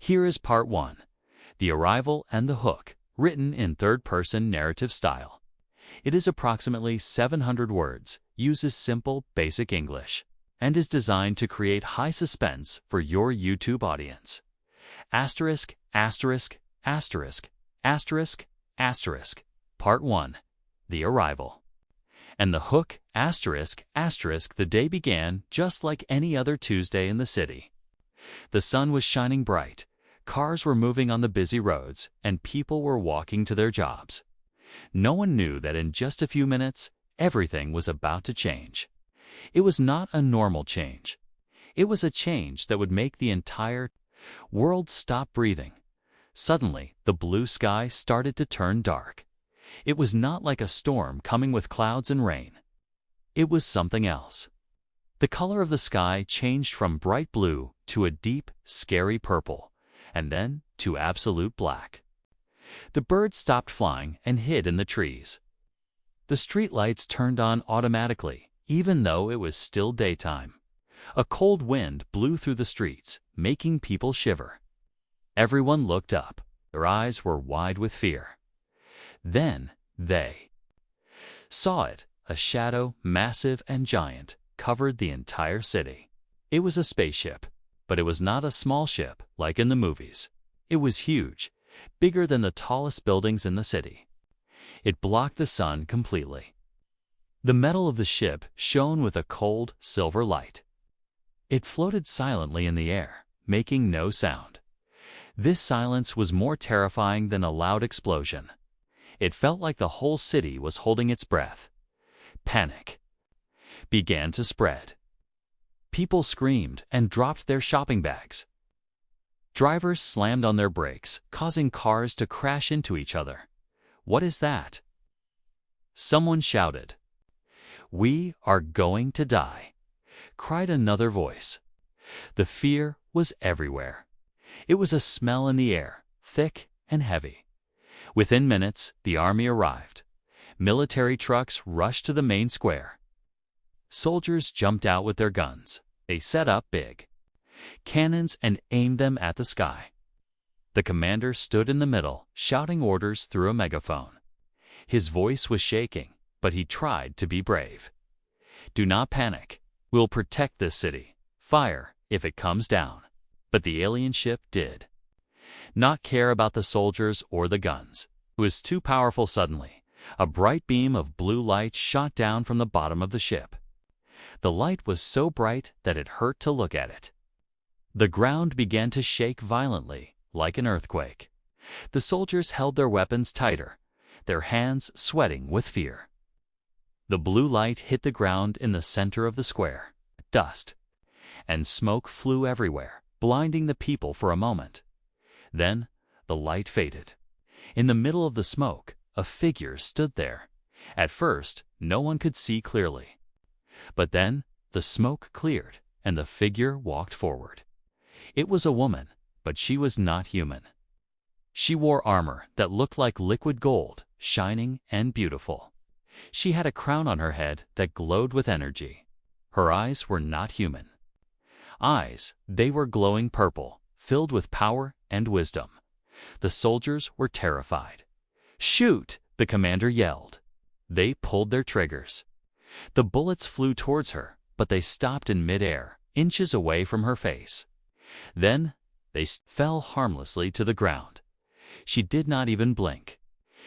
Here is part 1. The Arrival and the Hook, written in third-person narrative style. It is approximately 700 words, uses simple, basic English, and is designed to create high suspense for your YouTube audience. Asterisk, asterisk, asterisk, asterisk, asterisk. Part 1. The Arrival. And the hook, asterisk, asterisk. The day began just like any other Tuesday in the city. The sun was shining bright, cars were moving on the busy roads, and people were walking to their jobs. No one knew that in just a few minutes, everything was about to change. It was not a normal change. It was a change that would make the entire world stop breathing. Suddenly, the blue sky started to turn dark. It was not like a storm coming with clouds and rain. It was something else. The color of the sky changed from bright blue to a deep, scary purple, and then to absolute black. The birds stopped flying and hid in the trees. The streetlights turned on automatically, even though it was still daytime. A cold wind blew through the streets, making people shiver. Everyone looked up. Their eyes were wide with fear. Then they saw it. A shadow, massive and giant, covered the entire city. It was a spaceship, but it was not a small ship like in the movies. It was huge, bigger than the tallest buildings in the city. It blocked the sun completely. The metal of the ship shone with a cold, silver light. It floated silently in the air, making no sound. This silence was more terrifying than a loud explosion. It felt like the whole city was holding its breath. Panic began to spread. People screamed and dropped their shopping bags. Drivers slammed on their brakes, causing cars to crash into each other. "What is that?" someone shouted. "We are going to die," cried another voice. The fear was everywhere. It was a smell in the air, thick and heavy. Within minutes, the army arrived. Military trucks rushed to the main square. Soldiers jumped out with their guns. They set up big cannons and aimed them at the sky. The commander stood in the middle, shouting orders through a megaphone. His voice was shaking, but he tried to be brave. "Do not panic. We'll protect this city. Fire if it comes down." But the alien ship did not care about the soldiers or the guns. It was too powerful. Suddenly, a bright beam of blue light shot down from the bottom of the ship. The light was so bright that it hurt to look at it. The ground began to shake violently, like an earthquake. The soldiers held their weapons tighter, their hands sweating with fear. The blue light hit the ground in the center of the square. Dust and smoke flew everywhere, blinding the people for a moment. Then the light faded. In the middle of the smoke, a figure stood there. At first, no one could see clearly. But then the smoke cleared, and the figure walked forward. It was a woman, but she was not human. She wore armor that looked like liquid gold, shining and beautiful. She had a crown on her head that glowed with energy. Her eyes were not human eyes. They were glowing purple, filled with power and wisdom. The soldiers were terrified. "Shoot!" the commander yelled. They pulled their triggers. The bullets flew towards her, but they stopped in midair, inches away from her face. Then they fell harmlessly to the ground. She did not even blink.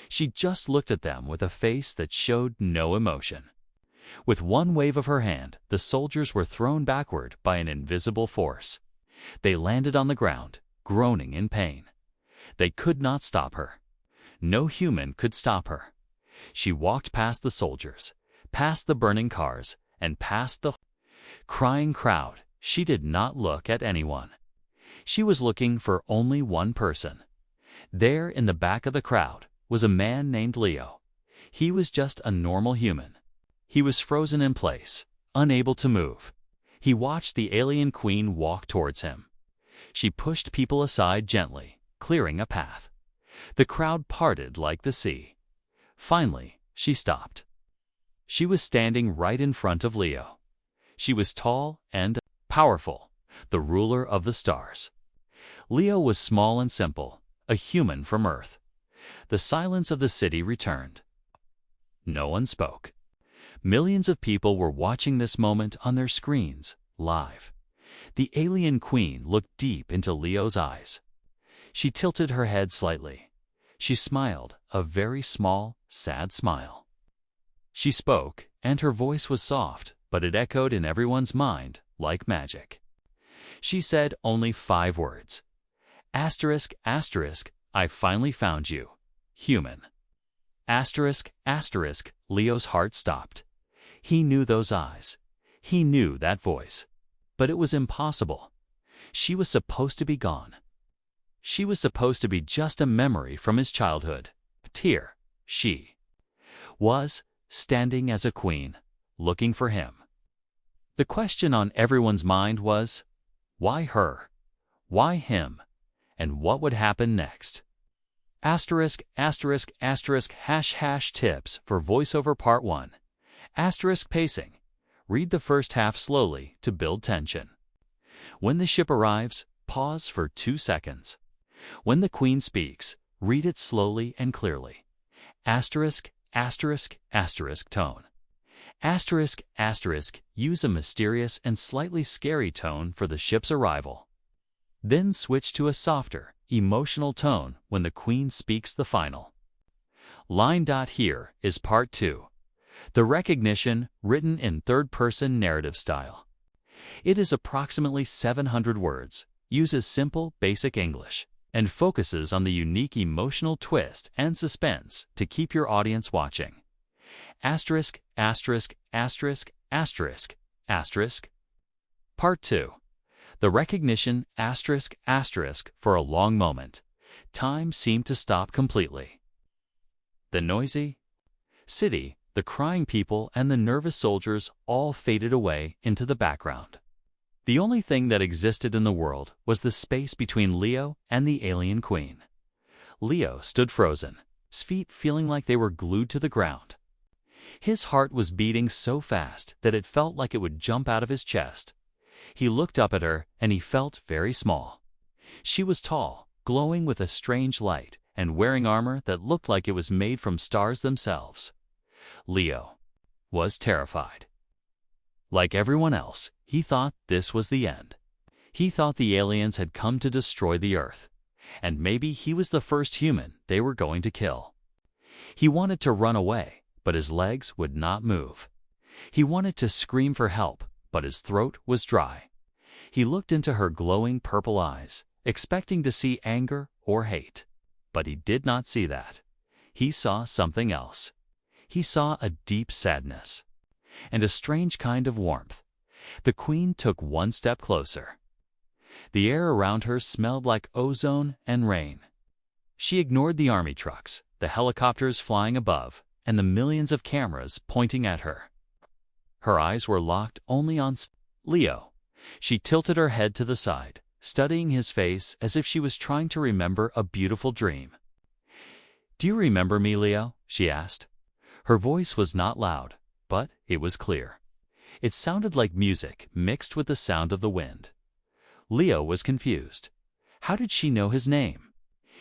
She just looked at them with a face that showed no emotion. With one wave of her hand, the soldiers were thrown backward by an invisible force. They landed on the ground, groaning in pain. They could not stop her. No human could stop her. She walked past the soldiers, past the burning cars, and past the crying crowd. She did not look at anyone. She was looking for only one person. There in the back of the crowd was a man named Leo. He was just a normal human. He was frozen in place, unable to move. He watched the alien queen walk towards him. She pushed people aside gently, clearing a path. The crowd parted like the sea. Finally, she stopped. She was standing right in front of Leo. She was tall and powerful, the ruler of the stars. Leo was small and simple, a human from Earth. The silence of the city returned. No one spoke. Millions of people were watching this moment on their screens, live. The alien queen looked deep into Leo's eyes. She tilted her head slightly. She smiled, a very small, sad smile. She spoke, and her voice was soft, but it echoed in everyone's mind like magic. She said only 5 words. Asterisk, asterisk, I finally found you. Human. Asterisk, asterisk, Leo's heart stopped. He knew those eyes. He knew that voice. But it was impossible. She was supposed to be gone. She was supposed to be just a memory from his childhood. Here, she was, standing as a queen, looking for him. The question on everyone's mind was, why her? Why him? And what would happen next? Asterisk, asterisk, asterisk, ## tips for voiceover part 1. Asterisk pacing. Read the first half slowly to build tension. When the ship arrives, pause for 2 seconds. When the queen speaks, read it slowly and clearly. Asterisk, asterisk, asterisk tone. Asterisk, asterisk, use a mysterious and slightly scary tone for the ship's arrival. Then switch to a softer, emotional tone when the queen speaks the final line. Here is part 2. The recognition, written in third-person narrative style. It is approximately 700 words, uses simple, basic English, and focuses on the unique emotional twist and suspense to keep your audience watching. Asterisk, asterisk, asterisk, asterisk, asterisk. Part 2. The recognition, asterisk, asterisk, for a long moment. Time seemed to stop completely. The noisy city, the crying people, and the nervous soldiers all faded away into the background. The only thing that existed in the world was the space between Leo and the alien queen. Leo stood frozen, his feet feeling like they were glued to the ground. His heart was beating so fast that it felt like it would jump out of his chest. He looked up at her, and he felt very small. She was tall, glowing with a strange light, and wearing armor that looked like it was made from stars themselves. Leo was terrified. Like everyone else, he thought this was the end. He thought the aliens had come to destroy the Earth, and maybe he was the first human they were going to kill. He wanted to run away, but his legs would not move. He wanted to scream for help, but his throat was dry. He looked into her glowing purple eyes, expecting to see anger or hate. But he did not see that. He saw something else. He saw a deep sadness and a strange kind of warmth. The queen took one step closer. The air around her smelled like ozone and rain. She ignored the army trucks, the helicopters flying above, and the millions of cameras pointing at her. Her eyes were locked only on Leo. She tilted her head to the side, studying his face as if she was trying to remember a beautiful dream. "Do you remember me, Leo?" she asked. Her voice was not loud, but it was clear. It sounded like music mixed with the sound of the wind. Leo was confused. How did she know his name?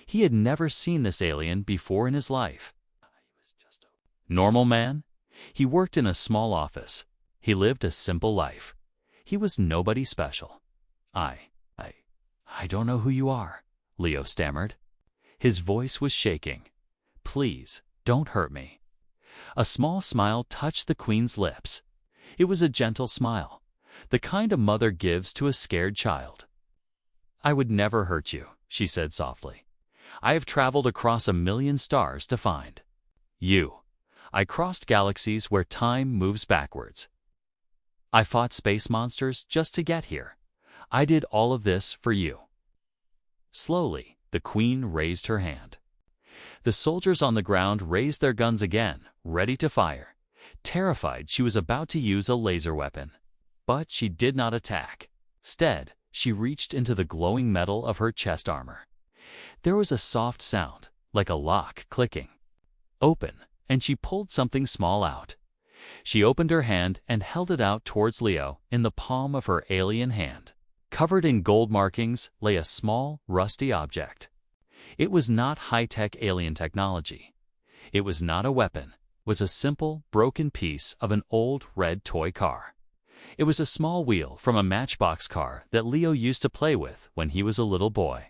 He had never seen this alien before in his life. He was just a normal man. He worked in a small office. He lived a simple life. He was nobody special. I don't know who you are," Leo stammered. His voice was shaking. "Please, don't hurt me." A small smile touched the queen's lips. It was a gentle smile, the kind a mother gives to a scared child. "I would never hurt you," she said softly. "I have traveled across 1,000,000 stars to find you. I crossed galaxies where time moves backwards. I fought space monsters just to get here. I did all of this for you." Slowly, the queen raised her hand. The soldiers on the ground raised their guns again, ready to fire. Terrified, she was about to use a laser weapon. But she did not attack. Instead, she reached into the glowing metal of her chest armor. There was a soft sound, like a lock clicking. Open, and she pulled something small out. She opened her hand and held it out towards Leo in the palm of her alien hand. Covered in gold markings lay a small, rusty object. It was not high-tech alien technology. It was not a weapon. It was a simple, broken piece of an old red toy car. It was a small wheel from a matchbox car that Leo used to play with when he was a little boy.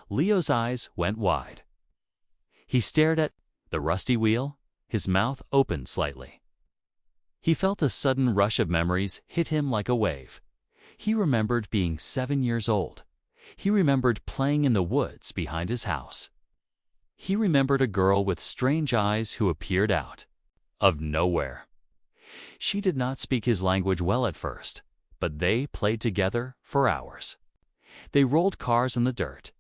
Leo's eyes went wide. He stared at the rusty wheel, his mouth opened slightly. He felt a sudden rush of memories hit him like a wave. He remembered being 7 years old. He remembered playing in the woods behind his house. He remembered a girl with strange eyes who appeared out of nowhere. She did not speak his language well at first, but they played together for hours. They rolled cars in the dirt.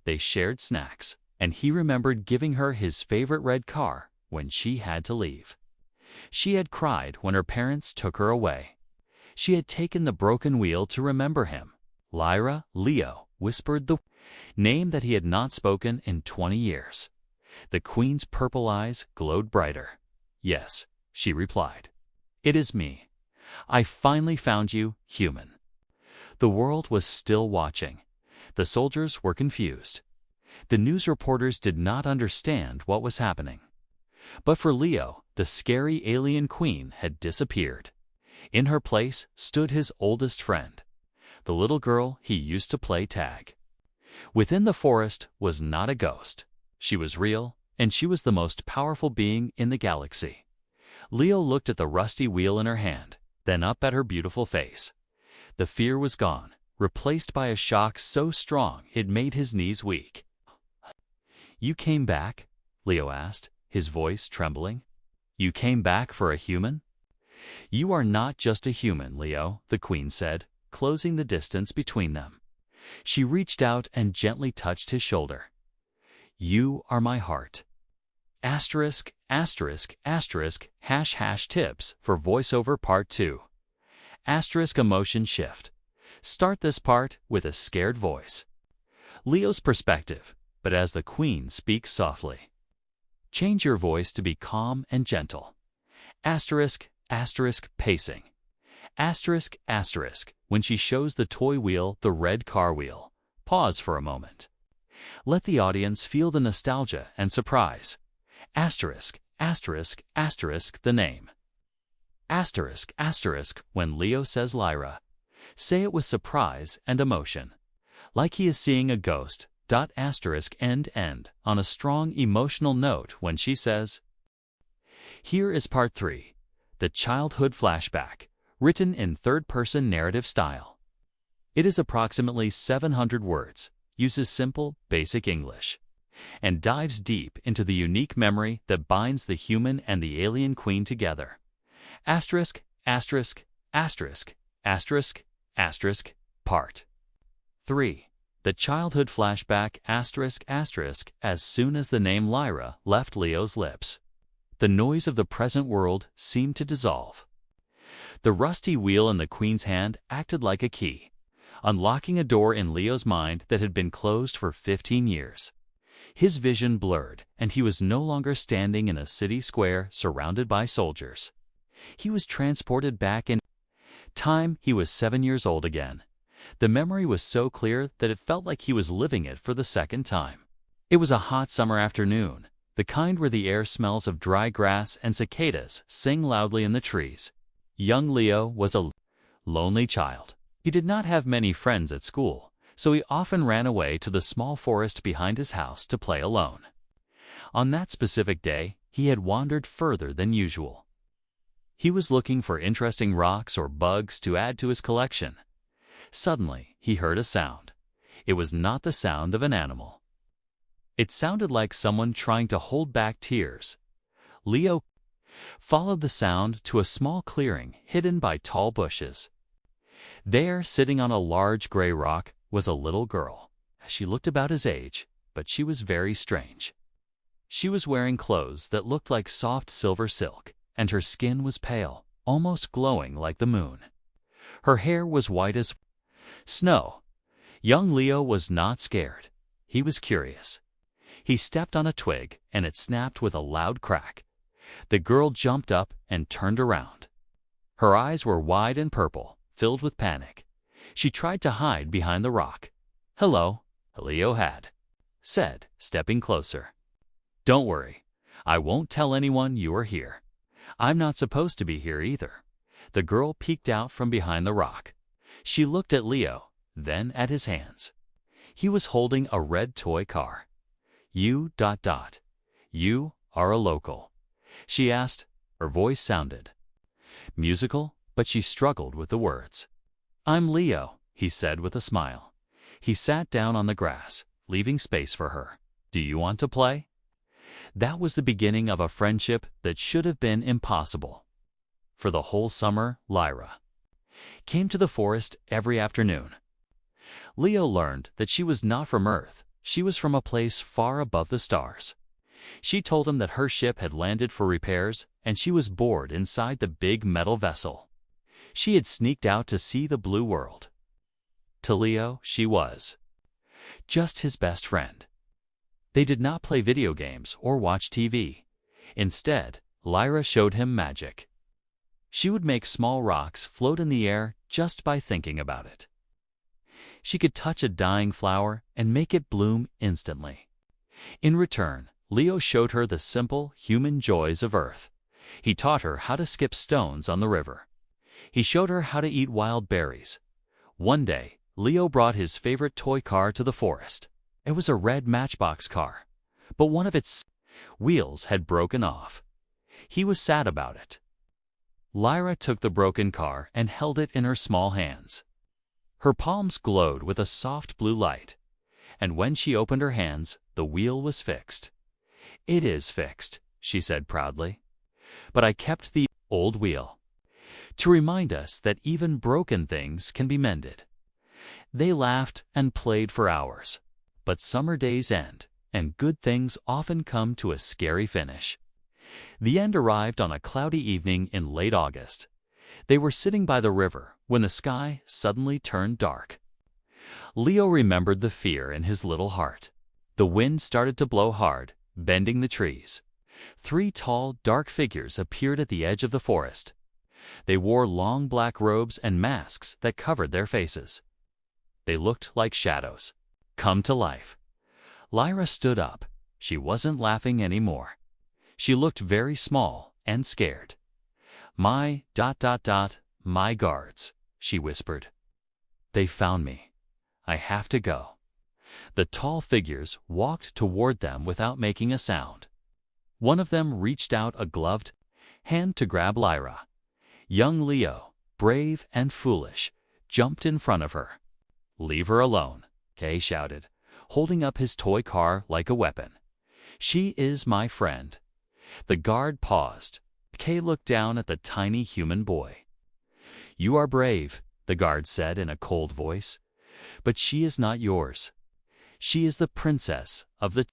They shared snacks, and he remembered giving her his favorite red car when she had to leave. She had cried when her parents took her away. She had taken the broken wheel to remember him. Lyra, Leo whispered the name that he had not spoken in 20 years. The Queen's purple eyes glowed brighter. "Yes," she replied. "It is me. I finally found you, human." The world was still watching. The soldiers were confused. The news reporters did not understand what was happening. But for Leo, the scary alien queen had disappeared. In her place stood his oldest friend, the little girl he used to play tag. Within the forest was not a ghost. She was real, and she was the most powerful being in the galaxy. Leo looked at the rusty wheel in her hand, then up at her beautiful face. The fear was gone, replaced by a shock so strong it made his knees weak. "You came back?" Leo asked, his voice trembling. "You came back for a human?" "You are not just a human, Leo," the Queen said, closing the distance between them. She reached out and gently touched his shoulder. "You are my heart." Asterisk, asterisk, asterisk, # tips for voiceover part 2. Asterisk emotion shift. Start this part with a scared voice. Leo's perspective, but as the Queen speaks softly. Change your voice to be calm and gentle. Asterisk, asterisk, pacing. Asterisk, asterisk, when she shows the toy wheel, the red car wheel. Pause for a moment. Let the audience feel the nostalgia and surprise. Asterisk, asterisk, asterisk, the name. Asterisk, asterisk, when Leo says Lyra. Say it with surprise and emotion. Like he is seeing a ghost. Asterisk, end, on a strong emotional note when she says. Here is part 3. The childhood flashback, written in third-person narrative style. It is approximately 700 words, uses simple, basic English, and dives deep into the unique memory that binds the human and the alien queen together. Asterisk, asterisk, asterisk, asterisk, asterisk, part 3. The childhood flashback, asterisk, asterisk, as soon as the name Lyra left Leo's lips. The noise of the present world seemed to dissolve. The rusty wheel in the Queen's hand acted like a key, unlocking a door in Leo's mind that had been closed for 15 years. His vision blurred, and he was no longer standing in a city square surrounded by soldiers. He was transported back in time. He was 7 years old again. The memory was so clear that it felt like he was living it for the second time. It was a hot summer afternoon, the kind where the air smells of dry grass and cicadas sing loudly in the trees. Young Leo was a lonely child. He did not have many friends at school, so he often ran away to the small forest behind his house to play alone. On that specific day, he had wandered further than usual. He was looking for interesting rocks or bugs to add to his collection. Suddenly, he heard a sound. It was not the sound of an animal. It sounded like someone trying to hold back tears. Leo followed the sound to a small clearing hidden by tall bushes. There, sitting on a large gray rock, was a little girl. She looked about his age, but she was very strange. She was wearing clothes that looked like soft silver silk, and her skin was pale, almost glowing like the moon. Her hair was white as snow. Young Leo was not scared. He was curious. He stepped on a twig, and it snapped with a loud crack. The girl jumped up and turned around. Her eyes were wide and purple, filled with panic. She tried to hide behind the rock. "Hello," Leo had said, stepping closer. "Don't worry. I won't tell anyone you are here. I'm not supposed to be here either." The girl peeked out from behind the rock. She looked at Leo, then at his hands. He was holding a red toy car. You are a local?" she asked. Her voice sounded musical, but she struggled with the words. "I'm Leo," he said with a smile. He sat down on the grass, leaving space for her. "Do you want to play?" That was the beginning of a friendship that should have been impossible. For the whole summer, Lyra came to the forest every afternoon. Leo learned that she was not from Earth. She was from a place far above the stars. She told him that her ship had landed for repairs, and she was bored inside the big metal vessel. She had sneaked out to see the blue world. To Leo, she was just his best friend. They did not play video games or watch TV. Instead, Lyra showed him magic. She would make small rocks float in the air just by thinking about it. She could touch a dying flower and make it bloom instantly. In return, Leo showed her the simple human joys of Earth. He taught her how to skip stones on the river. He showed her how to eat wild berries. One day, Leo brought his favorite toy car to the forest. It was a red matchbox car, but one of its wheels had broken off. He was sad about it. Lyra took the broken car and held it in her small hands. Her palms glowed with a soft blue light, and when she opened her hands, the wheel was fixed. "It is fixed," she said proudly. "But I kept the old wheel to remind us that even broken things can be mended." They laughed and played for hours. But summer days end, and good things often come to a scary finish. The end arrived on a cloudy evening in late August. They were sitting by the river when the sky suddenly turned dark. Leo remembered the fear in his little heart. The wind started to blow hard, bending the trees. 3 tall, dark figures appeared at the edge of the forest. They wore long black robes and masks that covered their faces. They looked like shadows, come to life. Lyra stood up. She wasn't laughing anymore. She looked very small and scared. My guards," she whispered. "They found me. I have to go." The tall figures walked toward them without making a sound. One of them reached out a gloved hand to grab Lyra. Young Leo, brave and foolish, jumped in front of her. "Leave her alone," Kay shouted, holding up his toy car like a weapon. "She is my friend." The guard paused. Kay looked down at the tiny human boy. "You are brave," the guard said in a cold voice, "but she is not yours. She is the princess of the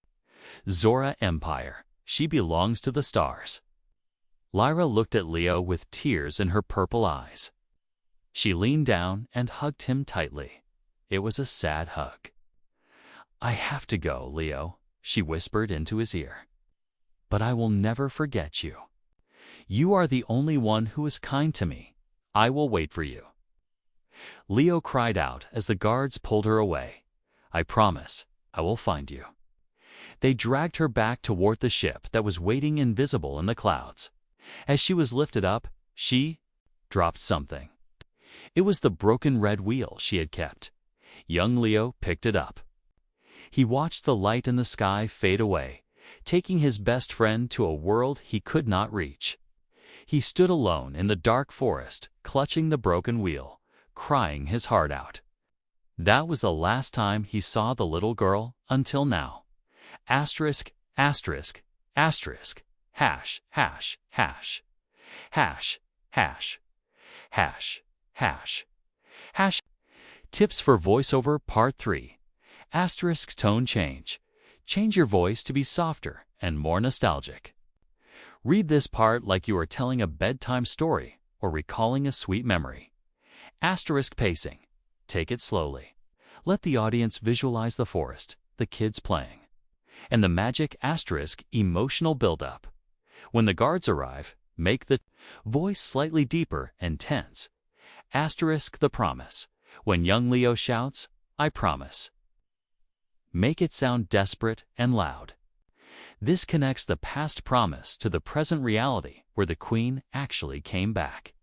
Zora Empire. She belongs to the stars." Lyra looked at Leo with tears in her purple eyes. She leaned down and hugged him tightly. It was a sad hug. "I have to go, Leo," she whispered into his ear. "But I will never forget you. You are the only one who is kind to me. I will wait for you." Leo cried out as the guards pulled her away. "I promise, I will find you." They dragged her back toward the ship that was waiting invisible in the clouds. As she was lifted up, she dropped something. It was the broken red wheel she had kept. Young Leo picked it up. He watched the light in the sky fade away, taking his best friend to a world he could not reach. He stood alone in the dark forest, clutching the broken wheel, crying his heart out. That was the last time he saw the little girl until now. Asterisk, asterisk, asterisk, hash, hash, hash, hash, hash, hash, hash, hash. Tips for voiceover part 3. Asterisk tone change. Change your voice to be softer and more nostalgic. Read this part like you are telling a bedtime story or recalling a sweet memory. Asterisk pacing. Take it slowly. Let the audience visualize the forest, the kids playing, and the magic asterisk emotional buildup. When the guards arrive, make the voice slightly deeper and tense. Asterisk the promise. When young Leo shouts, "I promise," make it sound desperate and loud. This connects the past promise to the present reality where the Queen actually came back.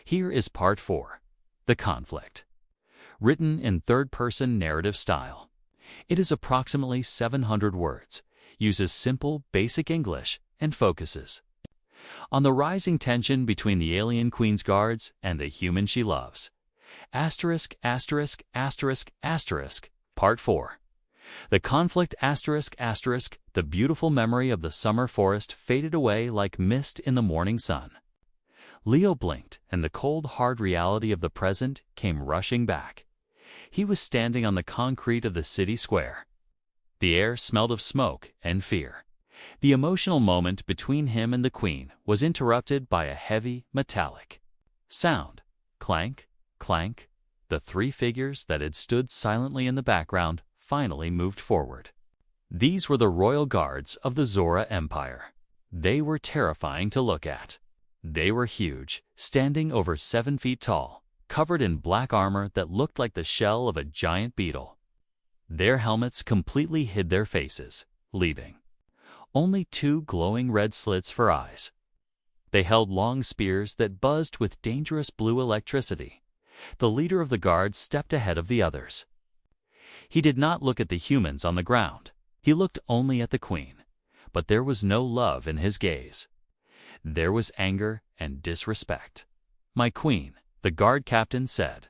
Here is part 4. The conflict. Written in third-person narrative style. It is approximately 700 words, uses simple, basic English, and focuses on the rising tension between the alien Queen's guards and the human she loves. Asterisk, asterisk, asterisk, asterisk, part 4. The conflict asterisk asterisk, the beautiful memory of the summer forest faded away like mist in the morning sun. Leo blinked, and the cold, hard reality of the present came rushing back. He was standing on the concrete of the city square. The air smelled of smoke and fear. The emotional moment between him and the Queen was interrupted by a heavy, metallic sound. Clank, clank. The 3 figures that had stood silently in the background finally moved forward. These were the royal guards of the Zora Empire. They were terrifying to look at. They were huge, standing over 7 feet tall, covered in black armor that looked like the shell of a giant beetle. Their helmets completely hid their faces, leaving only 2 glowing red slits for eyes. They held long spears that buzzed with dangerous blue electricity. The leader of the guards stepped ahead of the others. He did not look at the humans on the ground. He looked only at the Queen, but there was no love in his gaze. There was anger and disrespect. "My Queen," the guard captain said.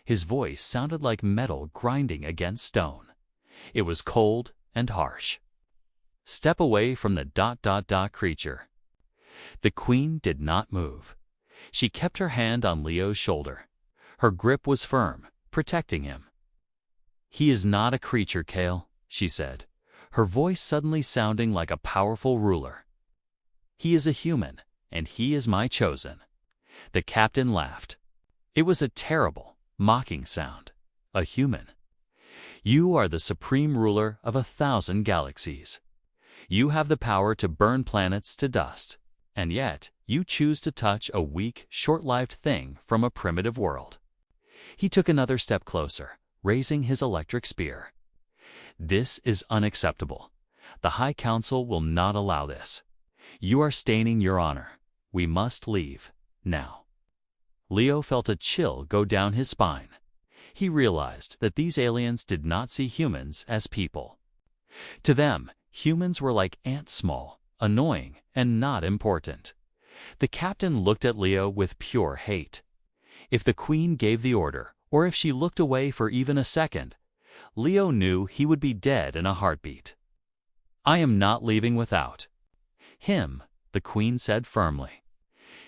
His voice sounded like metal grinding against stone. It was cold and harsh. "Step away from the ... creature." The Queen did not move. She kept her hand on Leo's shoulder. Her grip was firm, protecting him. "He is not a creature, Kale," she said, her voice suddenly sounding like a powerful ruler. "He is a human, and he is my chosen." The captain laughed. It was a terrible, mocking sound. "A human? You are the supreme ruler of 1,000 galaxies. You have the power to burn planets to dust, and yet you choose to touch a weak, short-lived thing from a primitive world." He took another step closer, raising his electric spear. "This is unacceptable. The High Council will not allow this. You are staining your honor. We must leave, now." Leo felt a chill go down his spine. He realized that these aliens did not see humans as people. To them, humans were like ants, small, annoying, and not important. The captain looked at Leo with pure hate. If the Queen gave the order, or if she looked away for even a second, Leo knew he would be dead in a heartbeat. "I am not leaving without him," the Queen said firmly.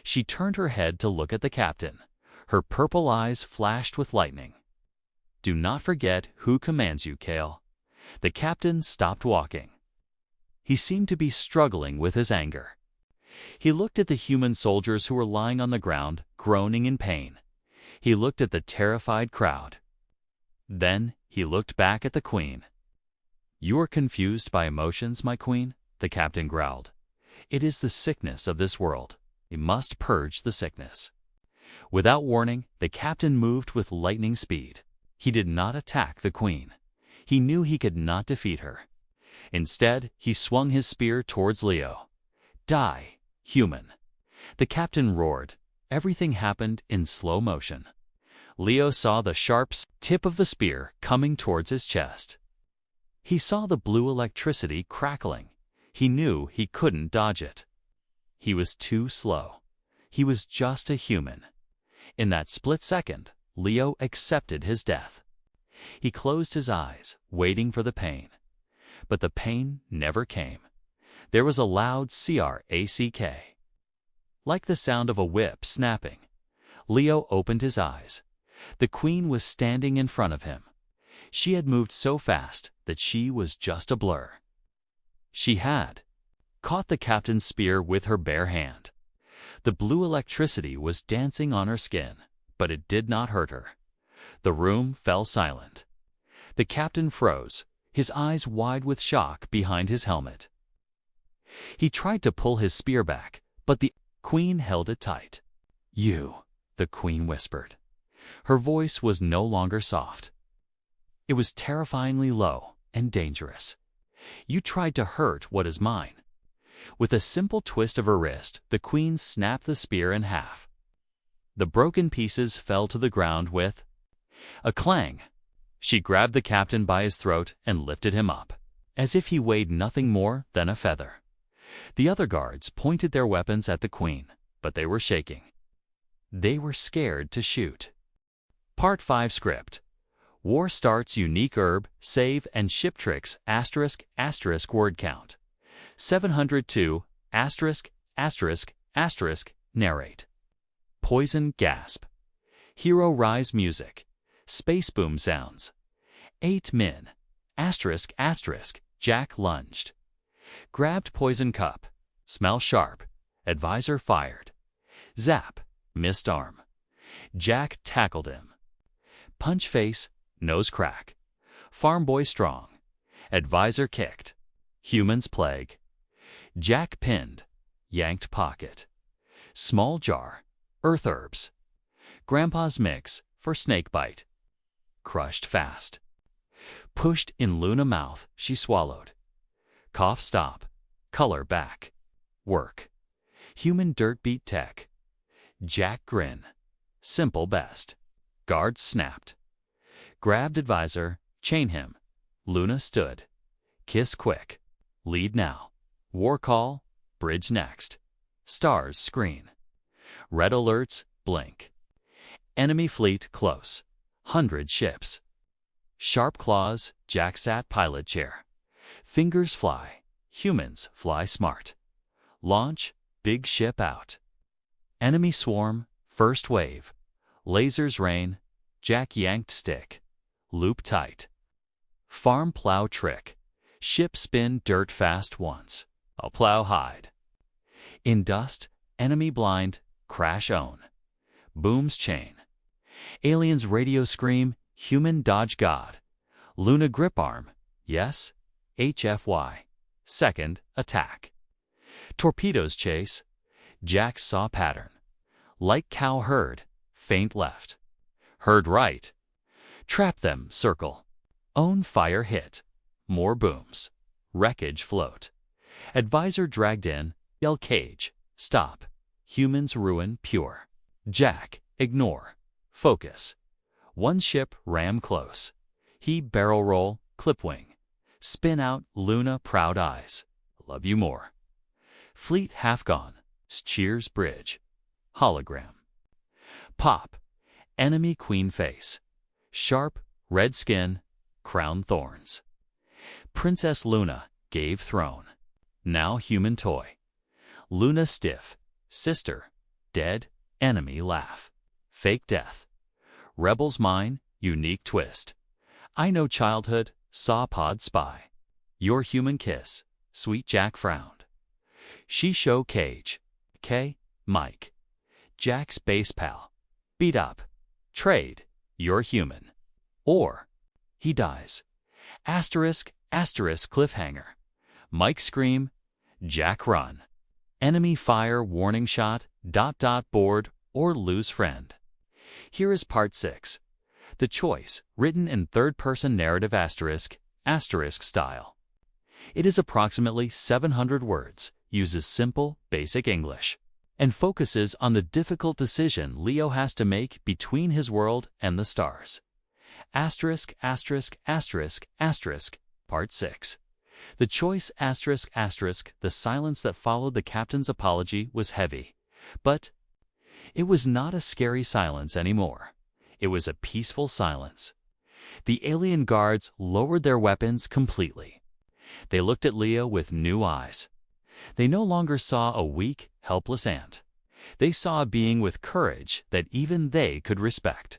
She turned her head to look at the captain. Her purple eyes flashed with lightning. "Do not forget who commands you, Kale." The captain stopped walking. He seemed to be struggling with his anger. He looked at the human soldiers who were lying on the ground, groaning in pain. He looked at the terrified crowd. Then he looked back at the Queen. "You are confused by emotions, my Queen," the captain growled. "It is the sickness of this world. We must purge the sickness." Without warning, the captain moved with lightning speed. He did not attack the Queen. He knew he could not defeat her. Instead, he swung his spear towards Leo. "Die, human!" The captain roared. Everything happened in slow motion. Leo saw the sharp tip of the spear coming towards his chest. He saw the blue electricity crackling. He knew he couldn't dodge it. He was too slow. He was just a human. In that split second, Leo accepted his death. He closed his eyes, waiting for the pain. But the pain never came. There was a loud crack, like the sound of a whip snapping. Leo opened his eyes. The Queen was standing in front of him. She had moved so fast that she was just a blur. She had caught the captain's spear with her bare hand. The blue electricity was dancing on her skin, but it did not hurt her. The room fell silent. The captain froze, his eyes wide with shock behind his helmet. He tried to pull his spear back, but the Queen held it tight. "You," the Queen whispered. Her voice was no longer soft. It was terrifyingly low and dangerous. "You tried to hurt what is mine." With a simple twist of her wrist, the queen snapped the spear in half. The broken pieces fell to the ground with a clang. She grabbed the captain by his throat and lifted him up, as if he weighed nothing more than a feather. The other guards pointed their weapons at the queen, but they were shaking. They were scared to shoot. Part 5 Script. War starts. Unique herb, save, and ship tricks, ***, word count. 702, ***, narrate. Poison, gasp. Hero rise music. Space boom sounds. 8 min, ***, Jack lunged. Grabbed poison cup. Smell sharp. Advisor fired. Zap, missed arm. Jack tackled him. Punch face, nose crack. Farm boy strong. Advisor kicked. Humans plague. Jack pinned. Yanked pocket. Small jar. Earth herbs. Grandpa's mix for snake bite. Crushed fast. Pushed in Luna mouth, she swallowed. Cough stop. Color back. Work. Human dirt beat tech. Jack grin. Simple best. Guards snapped. Grabbed advisor, chain him. Luna stood. Kiss quick. Lead now. War call, bridge next. Stars screen. Red alerts, blink. Enemy fleet close. 100 ships. Sharp claws, Jack sat pilot chair. Fingers fly. Humans fly smart. Launch, big ship out. Enemy swarm, first wave. Lasers rain. Jack yanked stick. Loop tight. Farm plow trick. Ship spin dirt fast once. A plow hide. In dust, enemy blind, crash own. Booms chain. Aliens radio scream, human dodge god. Luna grip arm, yes. HFY. Second attack. Torpedoes chase. Jack saw pattern. Like cow herd, faint left. Herd right. Trap them, circle. Own fire hit. More booms. Wreckage float. Advisor dragged in, yell cage. Stop. Humans ruin pure. Jack, ignore. Focus. One ship ram close. He barrel roll, clip wing. Spin out, Luna proud eyes. Love you more. Fleet half gone. Cheers bridge. Hologram. Pop. Enemy queen face. Sharp, red skin, crown thorns. Princess Luna gave throne. Now human toy. Luna stiff. Sister. Dead. Enemy laugh. Fake death. Rebels mine. Unique twist. I know childhood. Saw pod spy. Your human kiss. Sweet Jack frowned. She show cage. K. Mike. Jack's base pal. Beat up. Trade. You're human. Or. He dies. Asterisk, cliffhanger. Mike scream. Jack run. Enemy fire warning shot. ... board or lose friend. Here is part 6. The choice, written in third-person narrative *** style. It is approximately 700 words, uses simple, basic English, and focuses on the difficult decision Leo has to make between his world and the stars. ***, Part 6. The choice ***, the silence that followed the captain's apology was heavy, but it was not a scary silence anymore. It was a peaceful silence. The alien guards lowered their weapons completely. They looked at Leo with new eyes. They no longer saw a weak, helpless ant. They saw a being with courage that even they could respect.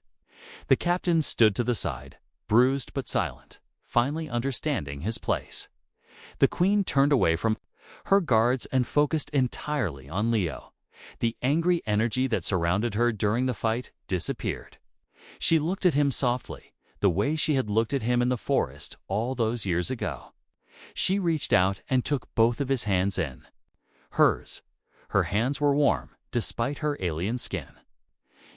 The captain stood to the side, bruised but silent, finally understanding his place. The queen turned away from her guards and focused entirely on Leo. The angry energy that surrounded her during the fight disappeared. She looked at him softly, the way she had looked at him in the forest all those years ago. She reached out and took both of his hands in hers. Her hands were warm, despite her alien skin.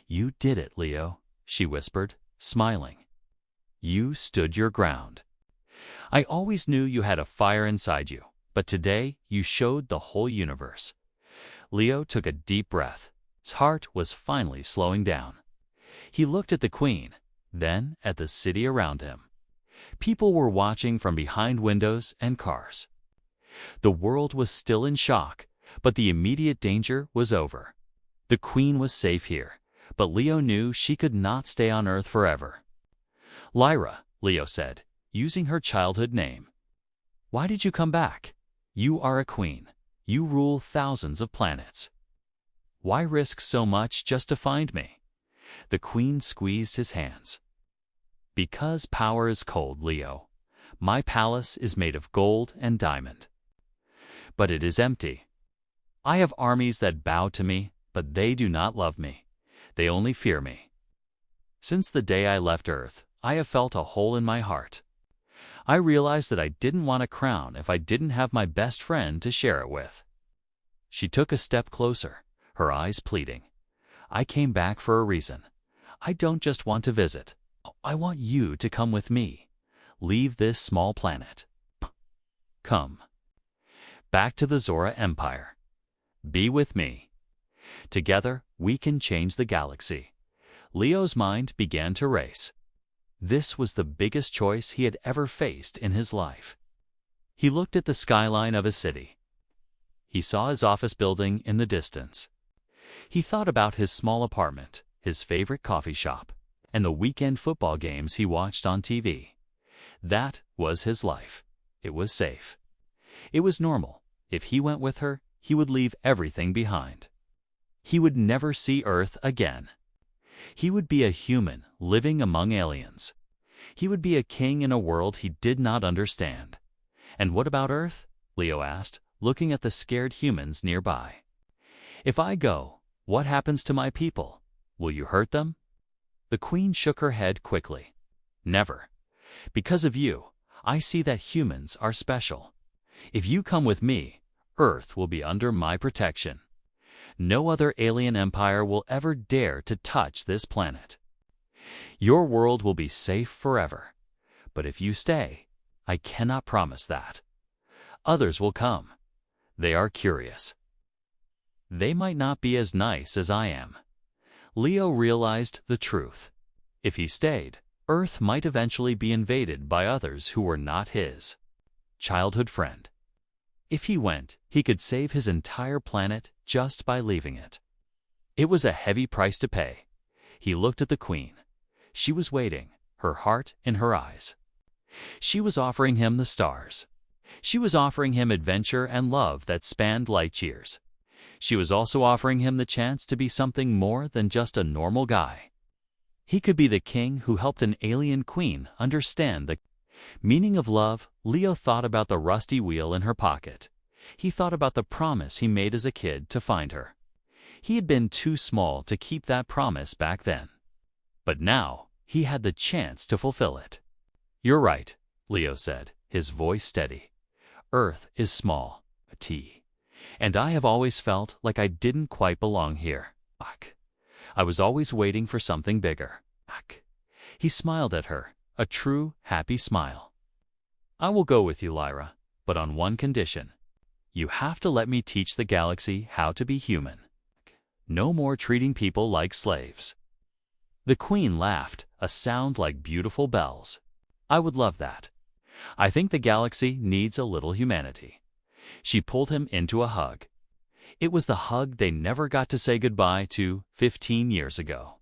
"You did it, Leo," she whispered, smiling. You stood your ground. I always knew you had a fire inside you, but today you showed the whole universe. Leo took a deep breath. His heart was finally slowing down. He looked at the Queen, then at the city around him. People were watching from behind windows and cars. The world was still in shock, but the immediate danger was over. The Queen was safe here, but Leo knew she could not stay on Earth forever. Lyra, Leo said, using her childhood name. Why did you come back? You are a queen. You rule thousands of planets. Why risk so much just to find me? The Queen squeezed his hands. Because power is cold, Leo. My palace is made of gold and diamond. But it is empty. I have armies that bow to me, but they do not love me. They only fear me. Since the day I left Earth, I have felt a hole in my heart. I realized that I didn't want a crown if I didn't have my best friend to share it with. She took a step closer, her eyes pleading. I came back for a reason. I don't just want to visit. I want you to come with me. Leave this small planet. Come. Back to the Zora Empire. Be with me. Together, we can change the galaxy. Leo's mind began to race. This was the biggest choice he had ever faced in his life. He looked at the skyline of his city. He saw his office building in the distance. He thought about his small apartment, his favorite coffee shop, and the weekend football games he watched on TV. That was his life. It was safe. It was normal. If he went with her, he would leave everything behind. He would never see Earth again. He would be a human living among aliens. He would be a king in a world he did not understand. And what about Earth? Leo asked, looking at the scared humans nearby. If I go, what happens to my people? Will you hurt them? The Queen shook her head quickly. Never. Because of you, I see that humans are special. If you come with me, Earth will be under my protection. No other alien empire will ever dare to touch this planet. Your world will be safe forever. But if you stay, I cannot promise that. Others will come. They are curious. They might not be as nice as I am. Leo realized the truth. If he stayed, Earth might eventually be invaded by others who were not his childhood friend. If he went, he could save his entire planet just by leaving it. It was a heavy price to pay. He looked at the Queen. She was waiting, her heart in her eyes. She was offering him the stars. She was offering him adventure and love that spanned light years. She was also offering him the chance to be something more than just a normal guy. He could be the king who helped an alien queen understand the meaning of love. Leo thought about the rusty wheel in her pocket. He thought about the promise he made as a kid to find her. He had been too small to keep that promise back then. But now, he had the chance to fulfill it. You're right, Leo said, his voice steady. Earth is small, a T. And I have always felt like I didn't quite belong here. I was always waiting for something bigger. He smiled at her, a true, happy smile. I will go with you, Lyra, but on one condition. You have to let me teach the galaxy how to be human. No more treating people like slaves. The Queen laughed, a sound like beautiful bells. I would love that. I think the galaxy needs a little humanity. She pulled him into a hug. It was the hug they never got to say goodbye to 15 years ago.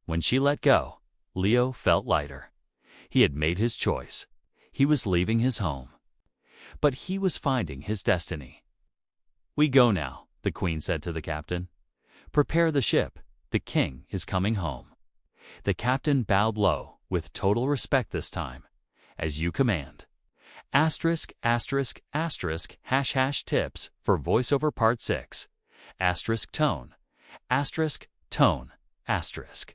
When she let go, Leo felt lighter. He had made his choice. He was leaving his home. But he was finding his destiny. We go now, the Queen said to the captain. Prepare the ship. The king is coming home. The captain bowed low, with total respect this time. As you command. Asterisk, asterisk, asterisk, hash hash tips for voiceover part 6. Asterisk tone. Asterisk tone. Asterisk.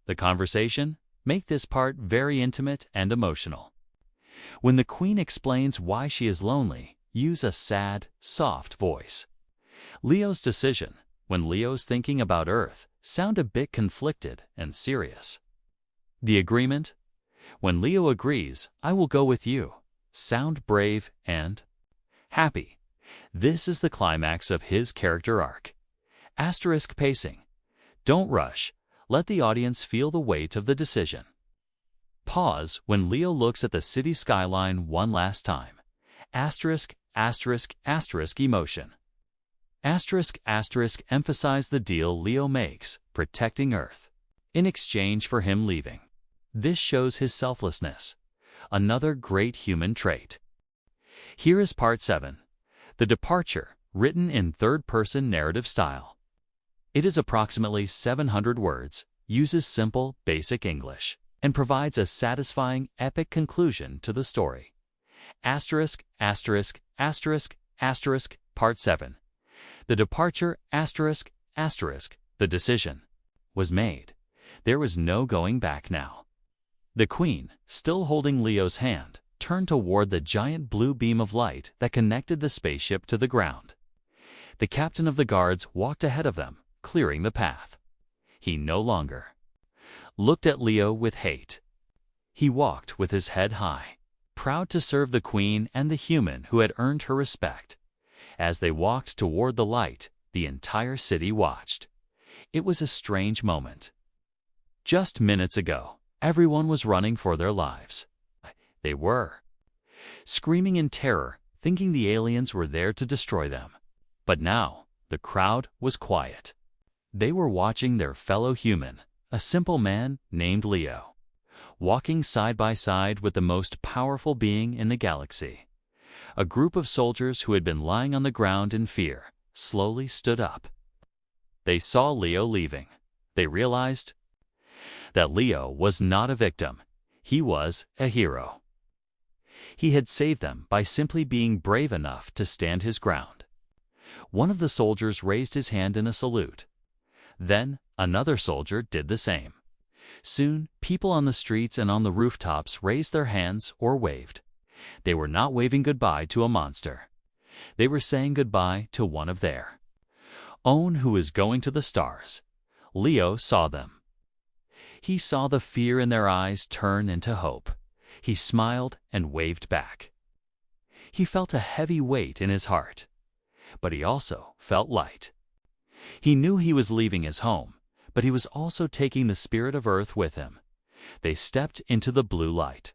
The conversation? Make this part very intimate and emotional. When the Queen explains why she is lonely, use a sad, soft voice. Leo's decision. When Leo's thinking about Earth, sound a bit conflicted and serious. The agreement? When Leo agrees, I will go with you, sound brave and happy. This is the climax of his character arc. Asterisk pacing. Don't rush. Let the audience feel the weight of the decision. Pause when Leo looks at the city skyline one last time. Asterisk, asterisk, asterisk emotion. Asterisk, asterisk emphasize the deal Leo makes, protecting Earth, in exchange for him leaving. This shows his selflessness, another great human trait. Here is part 7. The Departure, written in third-person narrative style. It is approximately 700 words, uses simple, basic English, and provides a satisfying, epic conclusion to the story. Asterisk, asterisk, asterisk, asterisk, part 7. The departure, asterisk, asterisk, the decision, was made. There was no going back now. The Queen, still holding Leo's hand, turned toward the giant blue beam of light that connected the spaceship to the ground. The captain of the guards walked ahead of them, clearing the path. He no longer looked at Leo with hate. He walked with his head high, proud to serve the Queen and the human who had earned her respect. As they walked toward the light, the entire city watched. It was a strange moment. Just minutes ago, everyone was running for their lives. They were screaming in terror, thinking the aliens were there to destroy them. But now, the crowd was quiet. They were watching their fellow human, a simple man named Leo, walking side by side with the most powerful being in the galaxy. A group of soldiers who had been lying on the ground in fear slowly stood up. They saw Leo leaving. They realized that Leo was not a victim. He was a hero. He had saved them by simply being brave enough to stand his ground. One of the soldiers raised his hand in a salute. Then another soldier did the same. Soon, people on the streets and on the rooftops raised their hands or waved. They were not waving goodbye to a monster. They were saying goodbye to one of their own who is going to the stars. Leo saw them. He saw the fear in their eyes turn into hope. He smiled and waved back. He felt a heavy weight in his heart, but he also felt light. He knew he was leaving his home, but he was also taking the spirit of Earth with him. They stepped into the blue light.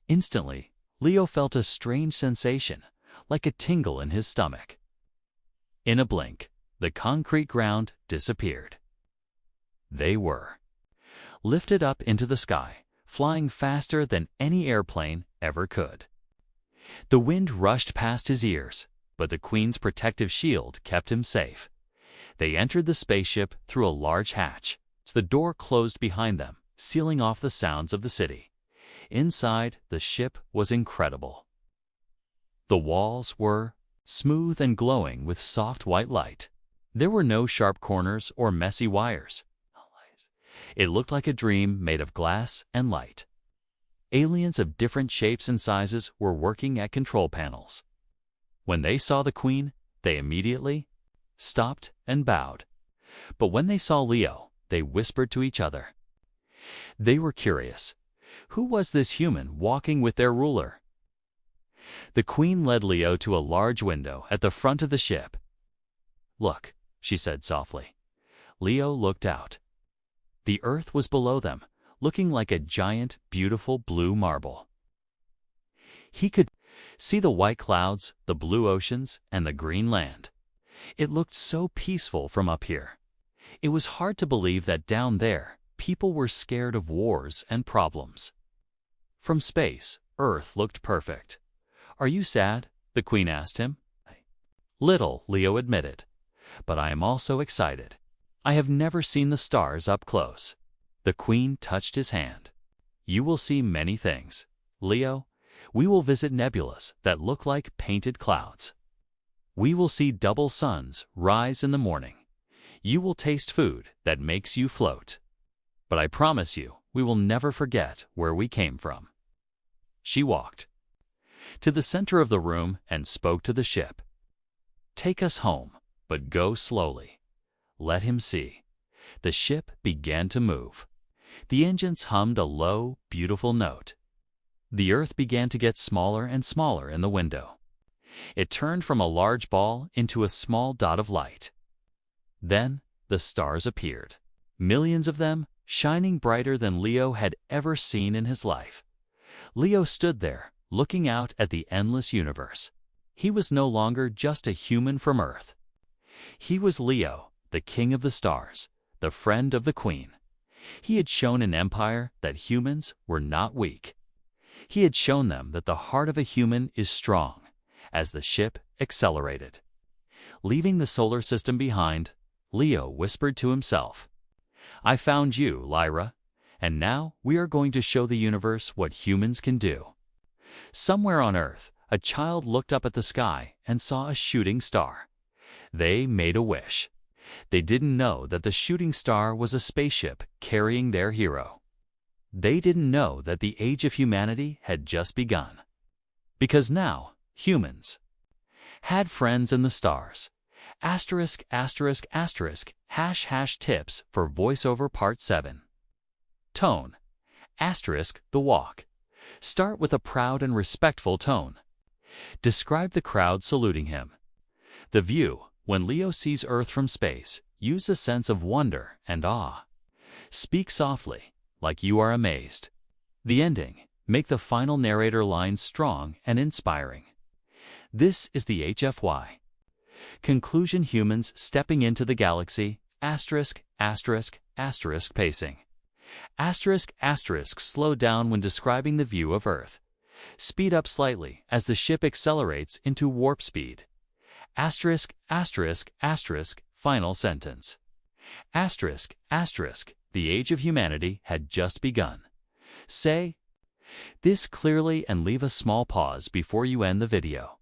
Instantly, Leo felt a strange sensation, like a tingle in his stomach. In a blink, the concrete ground disappeared. They were lifted up into the sky, flying faster than any airplane ever could. The wind rushed past his ears, but the Queen's protective shield kept him safe. They entered the spaceship through a large hatch. The door closed behind them, sealing off the sounds of the city. Inside, the ship was incredible. The walls were smooth and glowing with soft white light. There were no sharp corners or messy wires. It looked like a dream made of glass and light. Aliens of different shapes and sizes were working at control panels. When they saw the Queen, they immediately stopped and bowed. But when they saw Leo, they whispered to each other. They were curious. Who was this human walking with their ruler? The Queen led Leo to a large window at the front of the ship. "Look," she said softly. Leo looked out. The Earth was below them, looking like a giant, beautiful blue marble. He could see the white clouds, the blue oceans, and the green land. It looked so peaceful from up here. It was hard to believe that down there, people were scared of wars and problems. From space, Earth looked perfect. "Are you sad?" the Queen asked him. "Little," Leo admitted, "but I am also excited. I have never seen the stars up close." The Queen touched his hand. "You will see many things, Leo. We will visit nebulas that look like painted clouds. We will see double suns rise in the morning. You will taste food that makes you float. But I promise you, we will never forget where we came from." She walked to the center of the room and spoke to the ship. "Take us home, but go slowly. Let him see. The ship began to move. The engines hummed a low, beautiful note. The Earth began to get smaller and smaller in the window. It turned from a large ball into a small dot of light. Then the stars appeared, millions of them, shining brighter than Leo had ever seen in his life. Leo stood there, looking out at the endless universe. He was no longer just a human from Earth. He was Leo, the king of the stars, the friend of the queen. He had shown an empire that humans were not weak. He had shown them that the heart of a human is strong, as the ship accelerated. Leaving the solar system behind, Leo whispered to himself, "I found you, Lyra, and now we are going to show the universe what humans can do." Somewhere on Earth, a child looked up at the sky and saw a shooting star. They made a wish. They didn't know that the shooting star was a spaceship carrying their hero. They didn't know that the age of humanity had just begun. Because now, humans had friends in the stars. Asterisk, asterisk, asterisk, # tips for voiceover part 7. Tone. Asterisk, the walk. Start with a proud and respectful tone. Describe the crowd saluting him. The view. When Leo sees Earth from space, use a sense of wonder and awe. Speak softly, like you are amazed. The ending. Make the final narrator lines strong and inspiring. This is the HFY. Conclusion: humans stepping into the galaxy, asterisk, asterisk, asterisk pacing. Asterisk, asterisk, slow down when describing the view of Earth. Speed up slightly as the ship accelerates into warp speed. Asterisk, asterisk, asterisk, final sentence. Asterisk, asterisk, the age of humanity had just begun. Say this clearly and leave a small pause before you end the video.